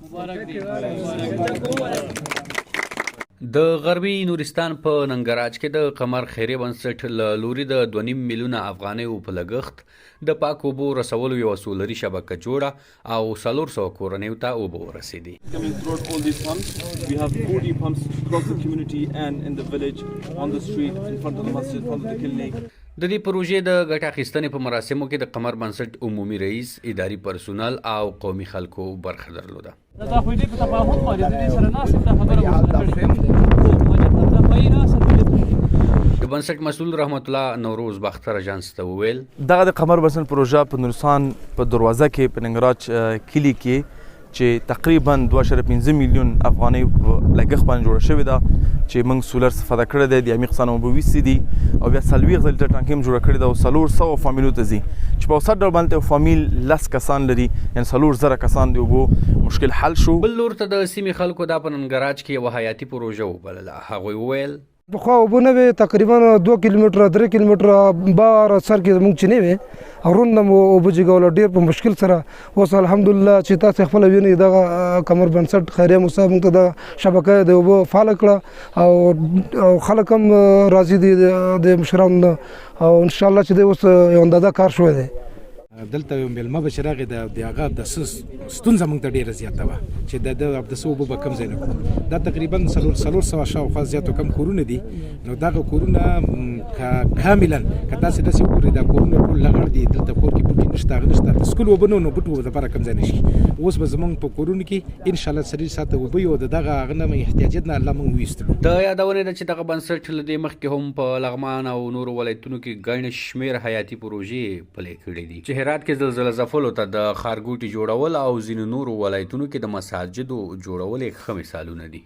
د غربي نورستان په ننګراج کې د قمر خیریه بنسټ له لوري د 2.5 میلیونه افغانیو په لګښت د پاکو اوبو رسولو یوه سولري شبکه جوړه او 400 کورنیو ته اوبه ورسېدې. د دې پروژې د ګټه اخیستنې په مراسمو کې د قمر بنسټ عمومي رئیس، اداري پرسونل او قومي خلکو برخه درلوده. د بنسټ مسؤل رحمت الله نوروز باختر اجانس ته وویل دغه د قمر بنسټ پروژه په نورستان په دروازه کې په ننګراج کلي کې چې تقریبا 2.5 میلیون افغانۍ لګښت باندې جوړه شوې ده چې موږ سولر استفاده کړې ده د عمیق څخه اوبه ویستې دي او بیا 40 لیټر ټانکۍ هم جوړه کړې ده او 400 فامیلو ته ځي چې په اوسط ډول باندې فامیل 10 کسان لري یعنې 400 کسان د اوبو مشکل حل شو. بل لور ته د سیمې خلکو دا په ننګراج کې یوه حیاتي پروژه وبلله. هغوی وویل پخوا اوبه نه وې، تقریبا 2 کیلومتره 3 کیلومتره بار سر کې زموږ چې نه وې او رونده مو اوبه جګول ډېر په مشکل سره. اوس الحمدلله چې تاسې خپله وینئ دغه قمر بنسټ خیریه موسسه موږ ته د شبکه د اوبو فعاله کړه او خلک هم راضي دي د مشرانو نه او انشاءالله چې دی اوس یو اندازه کار شوی دی. دلته یو میلمه به چې راغی د هغه د ستونزه موږ ته ډېره زیاته وه چې د څه اوبه به کم ځای نه کړو. دا تقریبا 400 شاوخوا زیاتو کم کورونه دي. نو دغه کورونه کاملا که تاسې داسې وګورئ دا کورونه ټول لغړ دي، دلته کور کې بوټي نشته، هغه نشته، د سکول اوبه نه نو بوټو دپاره کم ځای نه شي. اوس به زموږ په کورونو کې انشاءالله څلور ساعته اوبه یو د دغه هغه نه احتیاجات نه الله موږ ویستلو. د یادونې ده چې دغه بنسټ له دې مخکې هم په لغمان او نورو ولایتونو کې ګڼ شمېر حیاتي پروژې پلې کړې دي چې هرات کې زلزله ځپلو ته د ښارګوټي جوړول او ځینو نورو ولایتونو کې د مساجدو جوړول یې ښه مثالونه دي.